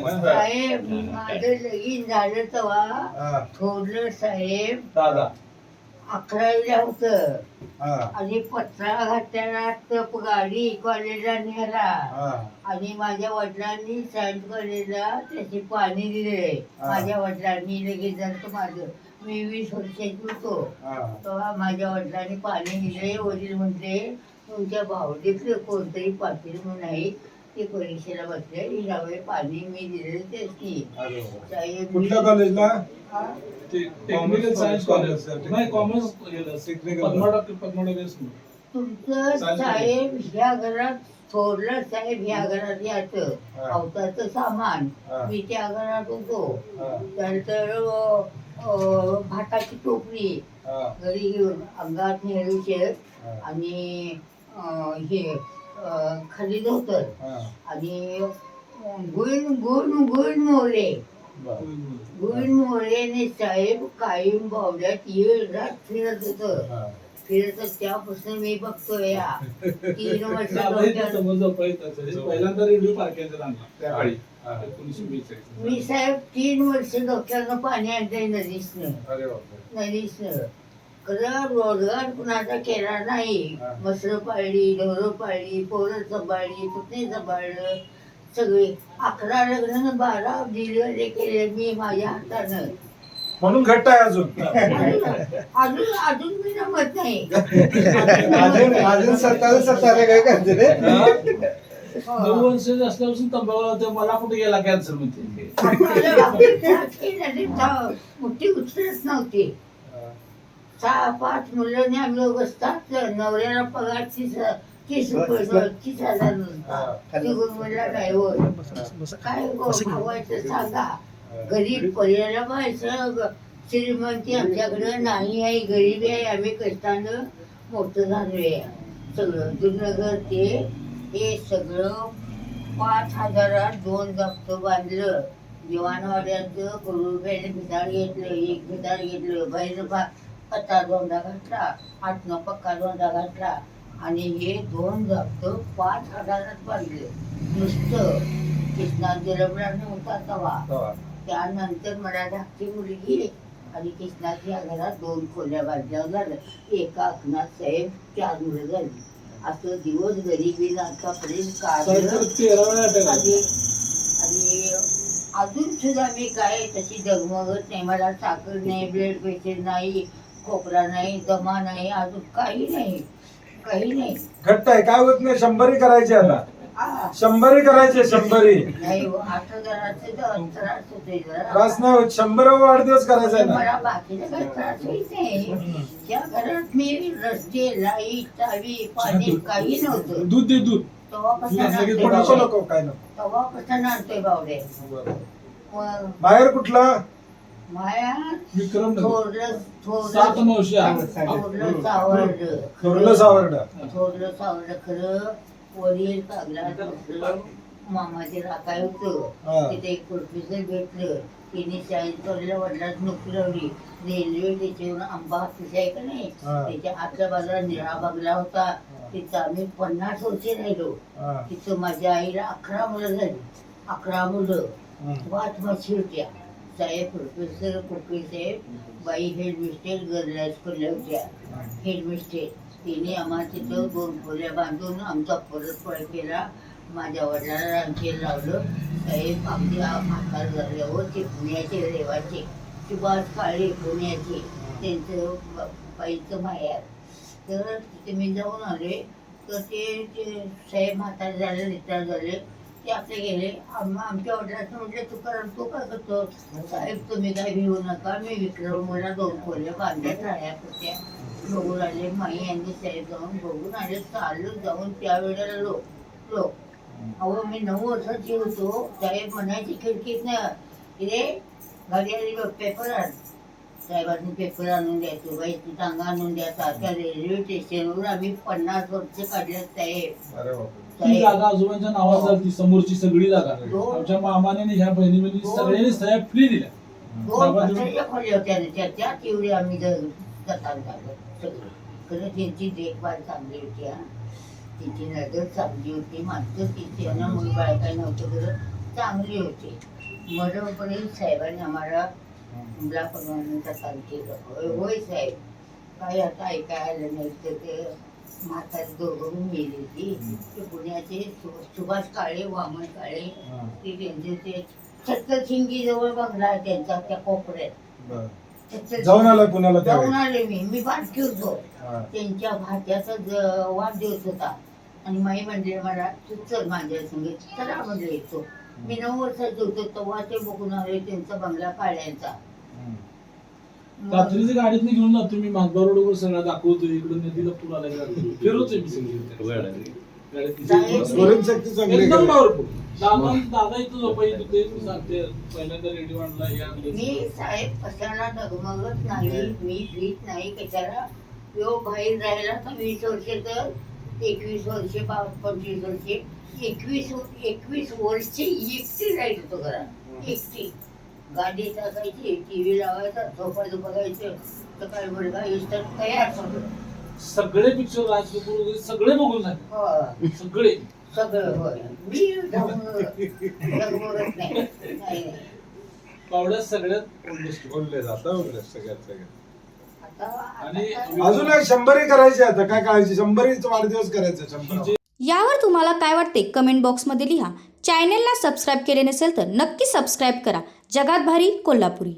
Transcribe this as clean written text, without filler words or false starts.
साहेब माझं लगीन झालं तेव्हा थोरलं साहेब दादा 11वीला होतं हा, आणि पत्रा घातल्याला टप गाडी कॉलेजला न्यायला हा, आणि माझ्या वडिलांनी सायन्स कॉलेजला त्याची पाणी दिले. हा. माझ्या वडिलांनी लगेच झालं माझं मी 20 वर्षाची होतो हा. तेव्हा माझ्या वडिलांनी पाणी दिले. वडील म्हणते तुमच्या भावडीतलं कोणतरी पाटील म्हणून आहे ते परीक्षेला बसले यावेळी पाणी मी दिलेलं तेच की अरे वा. साहेब कुठल्या कॉलेजला? हा? टेक्निकल सायन्स कॉलेज नाही कॉमर्स तुमचं साहेब ह्या घरात थोरलं साहेब ह्या घरात याचं हा. अवताचं सामान हा. मी त्या घरात होतो. हा, त्यानंतर भाताची टोपली हा, घरी घेऊन अंगात नेहरू शेत हा, आणि हे खाली धोतर हा. आणि गुण मोरे बरं. गुण मोरेने साहेब कायम बावड्यात येळ रात फिरत होतं. हा. फिरत त्यापासून मी बघतोय या 3 वर्ष पहिल्यांदा रेडिओ पार्किंगचा लागला त्यावेळी हा. 1942. मी साहेब 3 वर्ष डोक्यानं पाणी आणलंय नदीसनं अरे बापरे. नदीसनं खरं रोजगार कुणाचा केला नाही. हा. मसरं पाळली ढोरं पाळली पोरं सांभाळली पुतणे सांभाळलं सगळे 11 लग्न 12 डिलिव्हरी केले मी माझ्या हातानं. म्हणून घट्ट आहे अजून. अजून अजून मी जमत नाही. अजून 17 काय करते रे? 9 वर्ष असल्यापासून तंबाखू मला कुठे गेला कॅन्सर म्हणते. मोठी उचलत नव्हती. 6-5 मुलांनी आम्ही बसतात नवऱ्याला पगार 30,000 नसता. म्हणला काय होय काय भावायचं सांगा. गरीब पर्याला पाहायचं श्रीमंती आमच्याकडं नाही आहे गरीबी आहे. आम्ही कष्टानं मोठं झालोय. सगळं जुनगर ते हे सगळं 5,000 2 दफ्तर बांधलं. दिवाणवाड्याचं करोडरुपयाने भिताड घेतलं. एक भिताड घेतलं. बाहेर पत्ता दोनदा घातला 8-9 पक्का दोनदा घातला आणि हे 2 दफ्तर 5,000 बांधले नुसतं. कृष्णात जलमला नव्हता तेव्हा. त्यानंतर मला धाकटी मुलगी आणि कृष्णाच्या घरात 2 खोल्या बांधल्या झालं. एका अकनाथ साहेब 4 मुलं झाली. असं दिवस गरिबीला आतापर्यंत काढलं. आणि अजून सुद्धा मी काय तशी डगमगत नाही. मला साखर नाही ब्लड प्रेशर नाही खोकला नाही दमा नाही अजून काही नाही काही नाही. घट्ट आहे काय होत नाही. 100 करायचे आता. 100 करायचे 100. नाही हो, आता जरासं त्रास होतोय जरा. त्रास नाही होत. 100 वाढदिवस करायचा आहे ना. मला बाकीचा काही त्रास होत नाही. त्या घरात मी रस्ते लाईट चावी पाणी काही नव्हतं. दूध दे दूध. तेव्हापासून नको आणतोय नको काय नको. तेव्हापासून आणतोय बावडे. मग बाहेर कुठला? माया विक्रम थोरलं 7 मावश्या. थोरलं सावरलं थोरलं सावरडं. थोरलं सावरलं खरं. वडील कागला मामाचे राखाय होतं. हा. तिथे एक प्रोफेसर भेटलं. तिने सायन्स कॉलेजला वडिलांची नोकरी लावली. रेल्वे त्याच्यावरून आंबा हापूस आहे का नाही हा. त्याच्या आतल्या बाजूला निळा बंगला होता. तिथं आम्ही 50 वर्षे राहिलो. हा. तिथं माझ्या आईला 11 मुलं झाली. 11 मुलं हम्म. 5 म्हशी होत्या. साहेब प्रोफेसर कोकळे साहेब बाई हेडमिस्टेर गरला स्कूलला होत्या. हेडमिस्टेर तिने आम्हाला तिथं 2 खोल्या बांधून आमचा परतफळ केला. माझ्या वडिलांना रांगेला लावलं. साहेब आमच्या म्हातार झाल्यावर ते पुण्याचे रहिवासी सुभाष काळे पुण्याचे त्यांचं बाईचं माहेर. तर तिथे मी जाऊन आले तर ते साहेब म्हातार झाले रिटायर झाले. ते आपले गेले. आमच्या वडिलांचं म्हटलं तू कारण तू काय करतो. साहेब तुम्ही काय भिवू नका मी विक्रम मला 2 खोल्या बांधल्यात राहण्या होत्या. बघून आले माई यांनी साहेब जाऊन बघून आले. चाललो जाऊन त्यावेळेला लोक अहो मी 9 वर्षाची होतो. साहेब म्हणायची खिडकीत ना रे घरी आली बघ पेपर आण. साहेबांनी पेपर आणून द्यायचो. बाई तू टांगा आणून द्यायचा. त्या रेल्वे स्टेशनवर आम्ही 50 वर्ष काढल्यात साहेब. अरे बापरे. ती जागा आजोबांच्या नावात झाली समोरची सगळी जागा. आमच्या मामाने आणि ह्या बहिणी सगळ्यांनी साहेब फ्री दिल्या. 2 वर्षाच्या खोल्या होत्या त्यात एवढी आम्ही जतान काढलं सगळं. खरं त्यांची देखभाल चांगली होती. तिची नजर चांगली होती. मात्र तिची मुली बाळ काय नव्हतं करत. चांगली होती. मरोपर्यंत साहेबांनी आम्हाला मुलाप्रमाणे चालू केलं. होय साहेब, काय आता ऐकायला नाही तर ते म्हातारी दोघं मेली ती. ते पुण्याचे सुभाष काळे, वामन काळे, ते त्यांचे ते छत्रशिंगी जवळ बंगला आहे त्यांचा त्या कोपऱ्यात. जाऊन आला पुण्याला जाऊन त्यावेळी? आले मी बारकी होतो. हा. त्यांच्या भाच्याचा वाढदिवस होता आणि माई म्हणले मला तू चल माझ्या संग. चला म्हणजे येतो. मी 9 वर्षाचे होतो तेव्हा ते बघून आले त्यांचा बंगला काढायचा. रात्रीच्या गाडीतनं घेऊन जातो मी माधवा रोडवर सगळं दाखवतो. इकडून नदीला पूर आला फिरवतोय मी सगळी स्मरणशक्ती चांगली एकदम आहे. पॉवरफुल. दादा इथं झोपायचं होते तू सांगते पहिल्यांदा रेडिओ आणला हे आणलं. मी साहेब कशाला डगमगत नाही, मी भीत नाही कशाला. यो बाहेर राहिला तर 20 वर्ष तर 21 वर्षे 25 वर्षे 21 वर्षे एकटी राहिली होतो घरात. एकटी गाडी टाकायची, टीव्ही लावायचा, झोपायचं बघायचं. तर काय मुलगा तर तयार सगळं. सगळे पिक्चर राज कपूर वगैरे सगळे बघून झाले. हो, सगळे सगळं होय. मी डगमगत नाही. नाही. पावड्यात सगळ्यात ओल्डेस्ट. बोलले जाता बोलले सगळ्यात. आणि अजून एक 100 करायची आता, काय काळजी. 100 वाढदिवस करायचा 100. यावर तुम्हाला काय वाटते कमेंट बॉक्समध्ये लिहा. चॅनेलला सबस्क्राईब केले नसेल तर नक्की सबस्क्राईब करा. जगात भारी कोल्हापुरी.